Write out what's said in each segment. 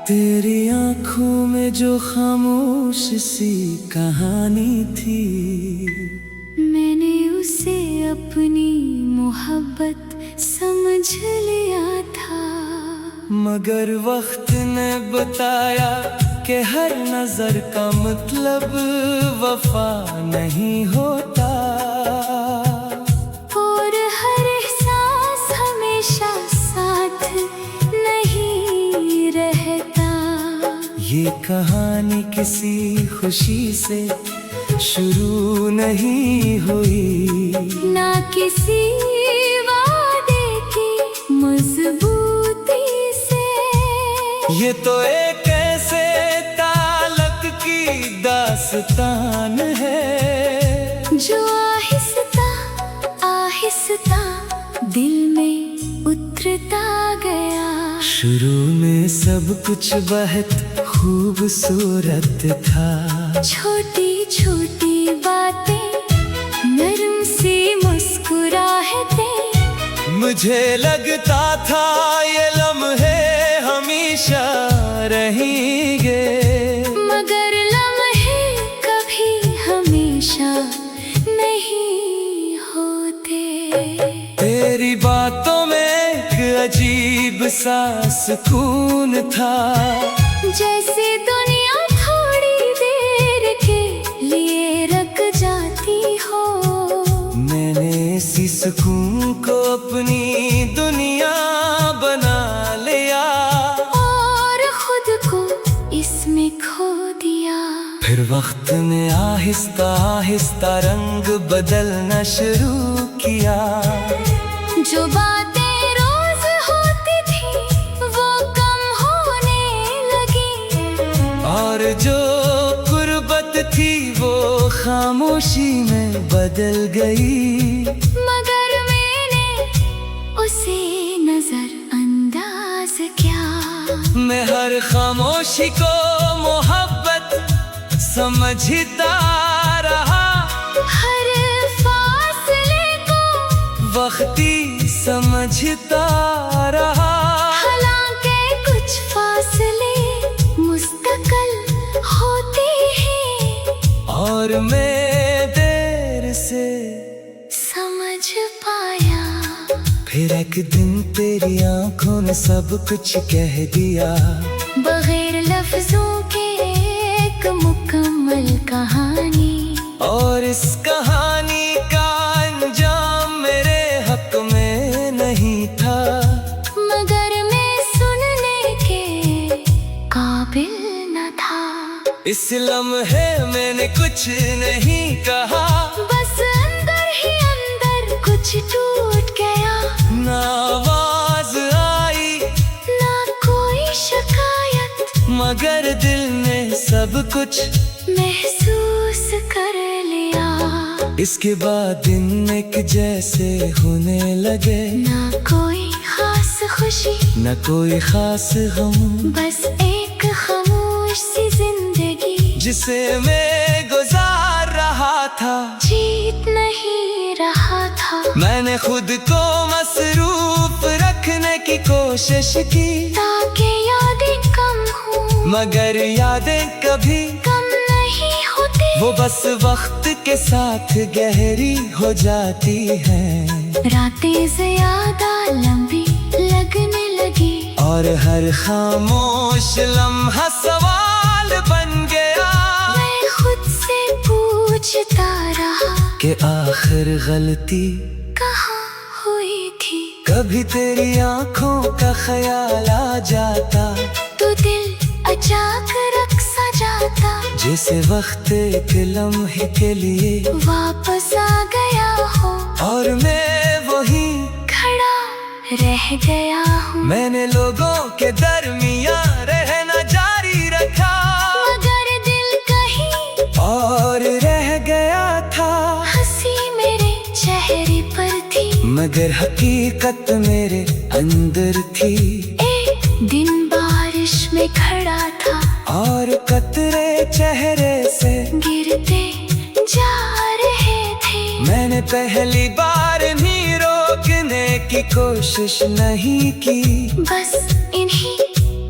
तेरी आंखों में जो खामोश सी कहानी थी, मैंने उसे अपनी मोहब्बत समझ लिया था। मगर वक्त ने बताया कि हर नजर का मतलब वफा नहीं होता, और हर एहसास हमेशा साथ नहीं रहता। ये कहानी किसी खुशी से शुरू नहीं हुई, ना किसी वादे की मजबूती से। ये तो एक ऐसे ताल्लुक की दास्तान है जो आहिस्ता आहिस्ता दिल में उतरता गया। शुरू में सब कुछ बहुत खूबसूरत था, छोटी छोटी बातें, नरम सी मुस्कुराहटें। मुझे लगता था ये लम्हे हमेशा रहेंगे, मगर लम्हे कभी हमेशा नहीं होते। तेरी बातों में एक अजीब सा सुकून था, जैसे दुनिया थोड़ी देर के लिए रुक जाती हो। मैंने इसी सुकून को अपनी दुनिया बना लिया, और खुद को इसमें खो दिया। फिर वक्त ने आहिस्ता आहिस्ता रंग बदलना शुरू किया। जो बातें रोज होती थी वो कम होने लगी, और जो गुर्बत थी वो खामोशी में बदल गई। मगर मैंने उसे नजरअंदाज किया। मैं हर खामोशी को मोहब्बत समझता रहा, हर फासले को वक्ती समझता रहा। हालांकि कुछ फासले मुस्तकिल होते हैं, और मैं देर से समझ पाया। फिर एक दिन तेरी आंखों ने सब कुछ कह दिया, बगैर लफ्जों के एक मुकम्मल कहानी। और इस कहानी का अंजाम मेरे हक में नहीं था, मगर मैं सुनने के काबिल न था। इस लम्हे मैंने कुछ नहीं कहा, बस अंदर ही अंदर कुछ टूट गया। ना आवाज आई ना कोई शिकायत, मगर दिल ने सब कुछ महसूस कर लिया। इसके बाद दिन एक जैसे होने लगे, ना कोई खास खुशी, न कोई खास गम, बस एक खामोश सी जिंदगी जिसे मैं गुजार रहा था। जीत नहीं रहा था। मैंने खुद को मसरूफ रखने की कोशिश की, ताकि यादें कम हो, मगर यादें कभी कम नहीं होती। वो बस वक्त के साथ गहरी हो जाती हैं, रातें ज्यादा लंबी लगने लगी, और हर खामोश लम्हा सवाल बन गया। मैं खुद से पूछता रहा कि आखिर गलती कहाँ हुई थी। कभी तेरी आंखों का ख्याल आ जाता, तो दिल अचानक सा जाता, जैसे वक्त एक लम्हे के लिए वापस आ गया हो, और मैं वही खड़ा रह गया हूँ। मैंने लोगों के दरमियां रहना जारी रखा, मगर दिल कहीं और रह गया था। हंसी मेरे चेहरे पर थी, मगर हकीकत मेरे अंदर थी। एक दिन बारिश में खड़ा था, और कतरे चेहरे से गिरते जा रहे थे। मैंने पहली बार नहीं रोकने की कोशिश नहीं की, बस इन्हीं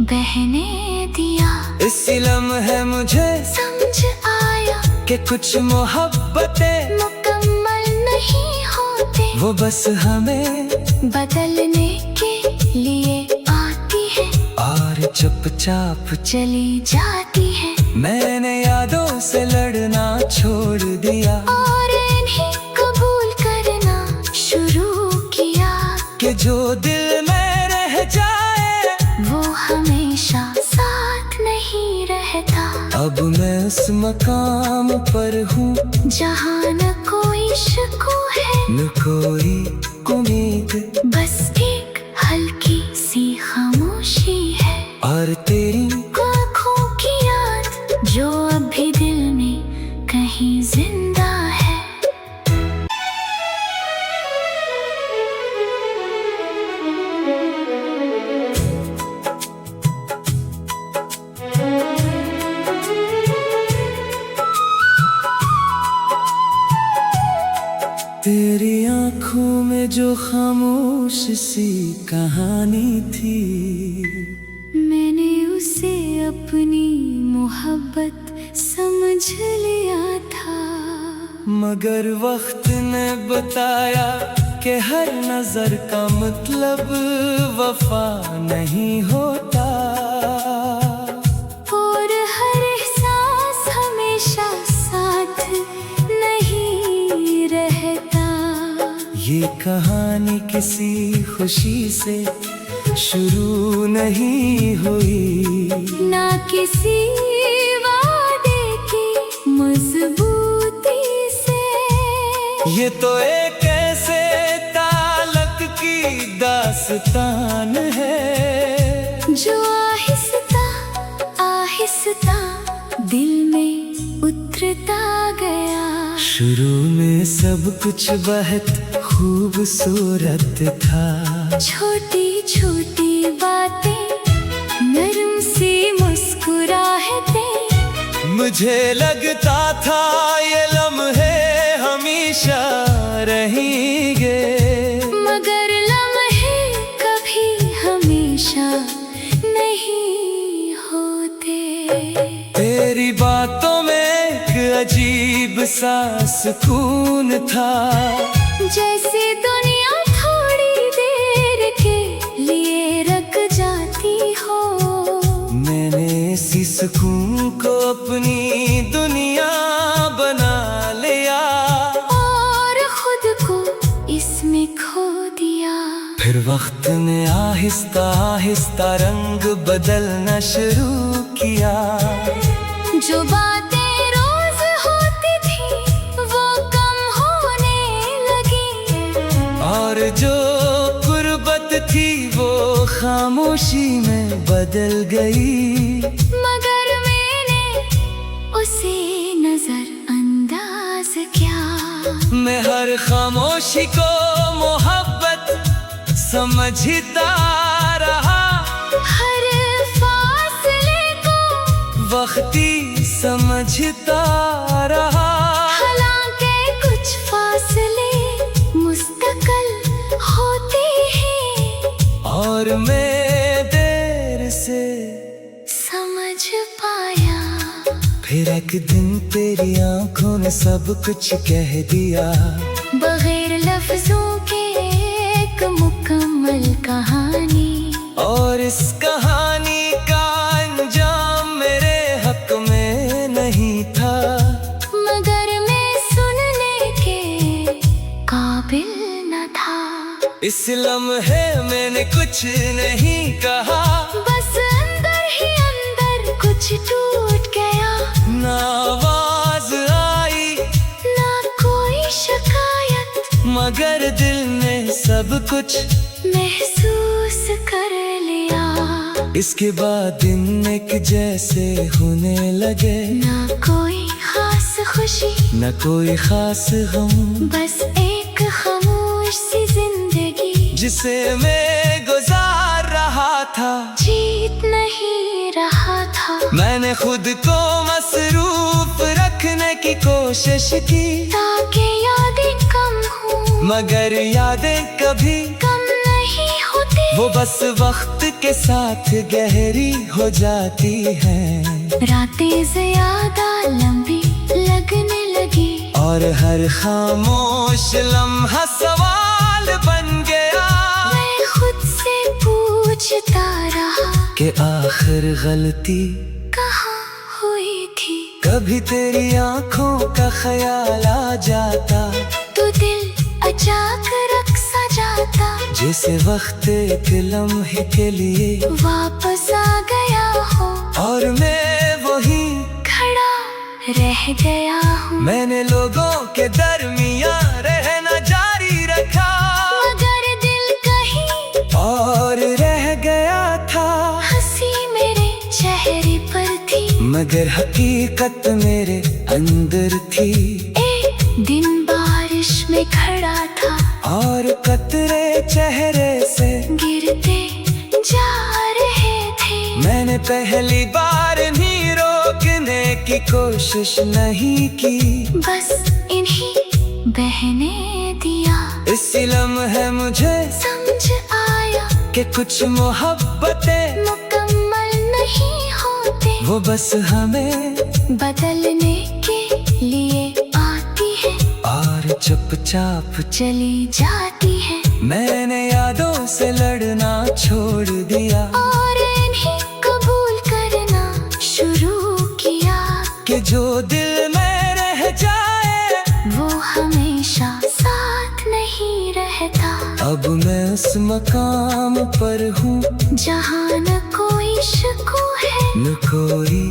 बहने दिया। इस लम्हे मुझे समझ आया कि कुछ मोहब्बतें मुकम्मल नहीं होते, वो बस हमें बदलने के लिए आती है और चुपचाप चली जाती है। मैंने यादों से लड़ना छोड़ दिया और इन्हें कबूल करना शुरू किया कि जो दिल में रह जाए वो हमेशा साथ नहीं रहता। अब मैं उस मकाम पर हूँ जहाँ न कोई शकू है न कोई उम्मीद, बस एक हल्की सी खामोशी है और तेरी आँखों की याद जो अब भी दिल में कहीं जिंदा है। तेरी आँखों में जो खामोश सी कहानी थी, मैंने उसे अपनी मोहब्बत समझ लिया था। मगर वक्त ने बताया कि हर नजर का मतलब वफा नहीं होता, और हर एहसास हमेशा साथ नहीं रहता। ये कहानी किसी खुशी से शुरू नहीं हुई, ना किसी वादे की मजबूती से। ये तो एक ऐसे ताल्लुक की दास्तान है जो आहिस्ता आहिस्ता दिल में उतरता गया। शुरू में सब कुछ बहुत खूबसूरत था, छोटी छोटी बातें, नरम सी मुस्कुराहटें, मुझे लगता था ये लम्हे हमेशा रहेंगे, मगर लम्हे कभी हमेशा नहीं होते। तेरी बातों में एक अजीब सा सुकून था, जैसे दुनिया थोड़ी देर के लिए रुक जाती हो। मैंने इसी सुकून को अपनी दुनिया बना लिया और खुद को इसमें खो दिया। फिर वक्त ने आहिस्ता आहिस्ता रंग बदलना शुरू किया। जो बातें रोज होती थी वो कम होने लगी, और जो गुर्बत थी वो खामोशी में बदल गई। मगर मैंने उसे नजरअंदाज किया। मैं हर खामोशी को मोहब्बत समझता रहा, हर फासले को वक्ती समझता रहा। हालांकि कुछ फासले मुस्तकिल होते हैं, और मैं देर से समझ पाया। फिर एक दिन तेरी आंखों ने सब कुछ कह दिया, बगैर लफ्जों के एक मुकम्मल कहानी। और इस कहानी का अंजाम मेरे हक में नहीं था, मगर मैं सुनने के काबिल न था। इस लम्हे मैंने कुछ नहीं कहा, बस अंदर ही अंदर कुछ टूट गया। ना आवाज आई ना कोई शिकायत, मगर दिल ने सब कुछ महसूस कर लिया। इसके बाद दिन एक जैसे होने लगे, ना कोई खास खुशी, न कोई खास गम, बस एक खामोश सी जिंदगी जिसे मैं गुजार रहा था। जीत नहीं रहा था। मैंने खुद को मसरूफ रखने की कोशिश की, ताकि यादें कम हो, मगर यादें कभी कम नहीं होती वो बस वक्त के साथ गहरी हो जाती है। रातें ज्यादा लंबी लगने लगी और हर खामोश लम्हा सवाल बन गया। मैं खुद से पूछता रहा कि आखिर गलती कहाँ हुई थी। कभी तेरी आंखों का ख्याल आ जाता तो दिल अचानक सा जाता, जैसे वक्त एक लम्हे के लिए वापस आ गया हो और मैं वही खड़ा रह गया हूँ। मैंने लोगों के दरमियां रहना जारी रखा, मगर दिल कहीं और रह गया था। हंसी मेरे चेहरे पर थी, मगर हकीकत मेरे अंदर थी। एक दिन बारिश में खड़ा था और कतरे चेहरे से गिरते जा रहे थे। मैंने पहली बार नहीं रोकने की कोशिश नहीं की, बस इन्हीं बहने दिया। इसी लम्हे मुझे समझ आया कि कुछ मोहब्बतें मुकम्मल नहीं होते, वो बस हमें बदलने के लिए आती है और चुपचाप चली जाती है। मैंने यादों से लड़ना छोड़ दिया और इन्हें कबूल करना शुरू किया कि जो दिल में रह जाए वो हमेशा साथ नहीं रहता। अब मैं उस मकाम पर हूँ जहाँ न कोई शकू है न कोई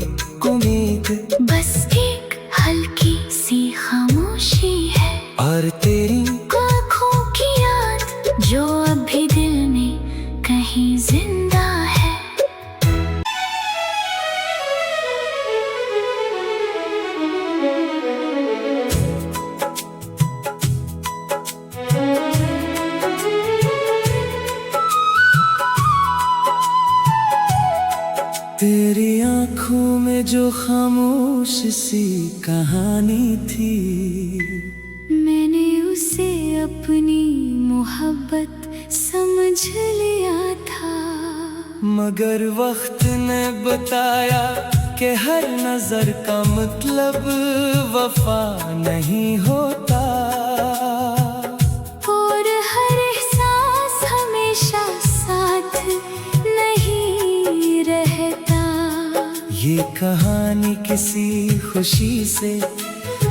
उम्मीद, बस एक हल्की सी खामोशी है और तेरी आँखों की याद जो अब भी दिल में कहीं जिंदा है। तेरी आँखों में जो खामोश सी कहानी थी, मैंने उसे अपनी मोहब्बत समझ लिया था। मगर वक्त ने बताया कि हर नजर का मतलब वफा नहीं होता। और हर एहसास हमेशा साथ नहीं रहता। ये कहानी किसी खुशी से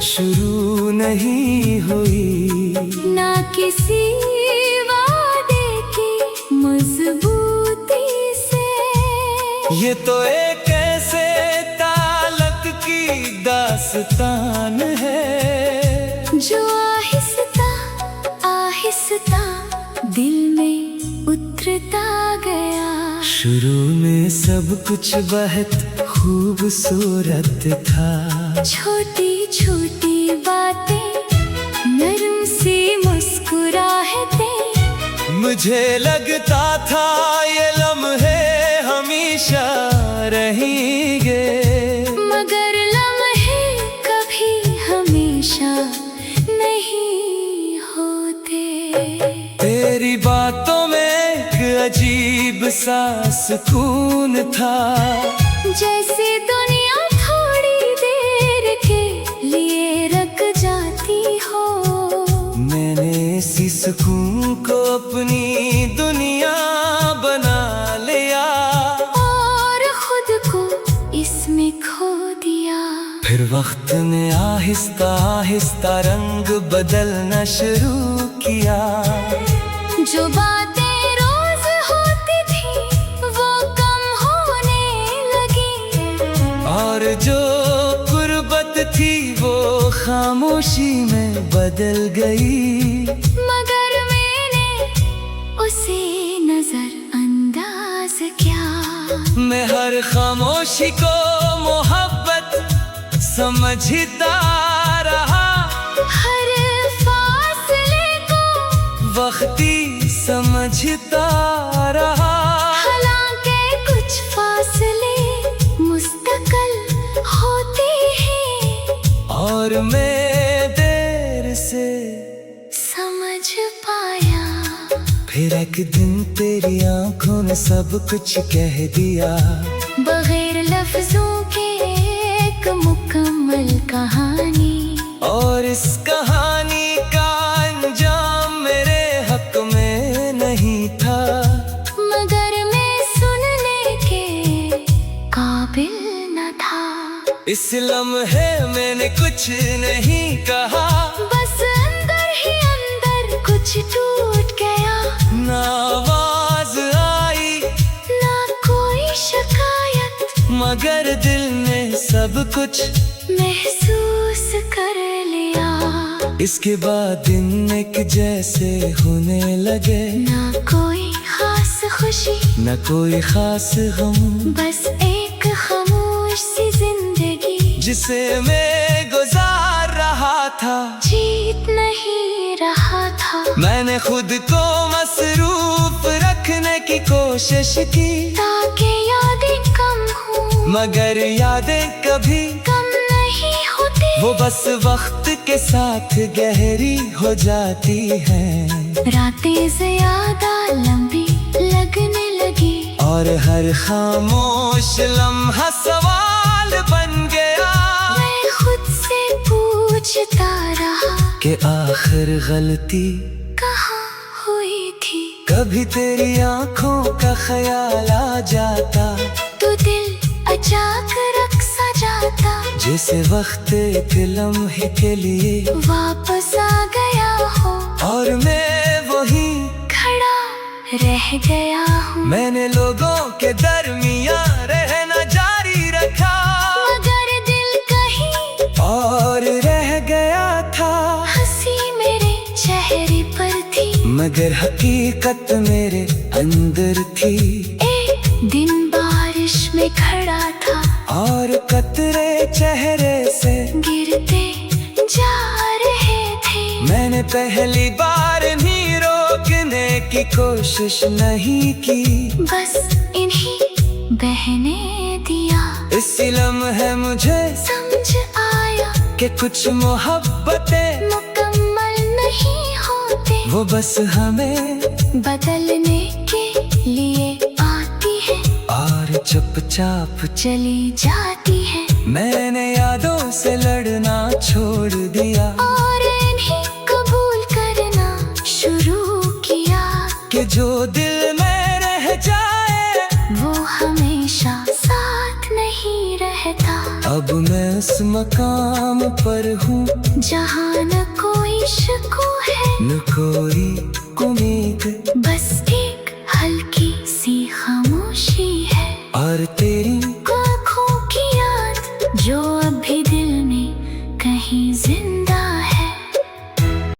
शुरू नहीं हुई, ना किसी वादे की मजबूती से। ये तो एक ऐसे ताल्लुक की दास्तान है जो आहिस्ता आहिस्ता दिल में उतरता गया। शुरू में सब कुछ बहुत खूबसूरत था। छोटी छोटी बातें, नरम सी मुस्कुराहटें, मुझे लगता था ये लम्हे हमेशा रहेंगे, मगर लम्हे कभी हमेशा नहीं होते। तेरी बातों में एक अजीब सा सुकून था, जैसे दुनिया थोड़ी देर के लिए रुक जाती हो। मैंने इसी सुकून को अपनी दुनिया बना लिया और खुद को इसमें खो दिया। फिर वक्त ने आहिस्ता आहिस्ता रंग बदलना शुरू किया। जो बातें रोज होती थी वो कम होने लगी, और जो गुर्बत थी वो खामोशी में बदल गई। मगर मैंने उसे नजरअंदाज किया। मैं हर खामोशी को मोहब्बत समझता रहा, हर फासले को वक्ती समझता रहा। हालांकि कुछ फासले मुस्तकिल होते हैं, और मैं देर से समझ पाया। फिर एक दिन तेरी आंखों ने सब कुछ कह दिया, बगैर लफ्जों के एक मुकम्मल कहानी। और इस कहानी का अंजाम मेरे हक में नहीं था, मगर मैं सुनने के काबिल न था। इस लम्हे मैंने कुछ नहीं कहा, बस अंदर ही अंदर कुछ टूट गया। ना आवाज आई ना कोई शिकायत, मगर दिल ने सब कुछ महसूस कर लिया। इसके बाद दिन एक जैसे होने लगे, ना कोई खास खुशी, न कोई खास गम, बस एक खामोश सी जिंदगी जिसे मैं गुजार रहा था। जीत नहीं रहा था, मैंने खुद को मसरूफ रखने की कोशिश की, ताकि यादें कम हो, मगर यादें कभी कम नहीं होती। वो बस वक्त के साथ गहरी हो जाती हैं, रातें ज्यादा लंबी लगने लगी, और हर खामोश लम्हा सवाल बन गया। मैं खुद से पूछता रहा कि आखिर गलती कहाँ हुई थी। कभी तेरी आंखों का ख्याल आ जाता, तो दिल अचानक सा जाता, जैसे वक्त एक लम्हे के लिए वापस आ गया हो, और मैं वही खड़ा रह गया हूँ। मैंने लोगों के दरमियां रहना जारी रखा, मगर दिल कहीं और रह गया था। हंसी मेरे चेहरे पर थी, मगर हकीकत मेरे अंदर थी। एक दिन बारिश में खड़ा था, और कतरे चेहरे से गिरते जा रहे थे। मैंने पहली बार नहीं रोकने की कोशिश नहीं की, बस इन्हीं बहने दिया। इसी लम्हे मुझे समझ आया कि कुछ मोहब्बतें मुकम्मल नहीं होते, वो बस हमें बदलने के लिए आती है और चुपचाप चली जाती है। मैंने यादों से लड़ना छोड़ दिया, और इन्हें कबूल करना शुरू किया, कि जो दिल में रह जाए वो हमेशा साथ नहीं रहता। अब मैं उस मकाम पर हूँ जहाँ न कोई शकू है, न कोई उम्मीद, बस एक हल्की सी खामोशी है, और तेरी आँखों की याद जो अब भी दिल में कहीं जिंदा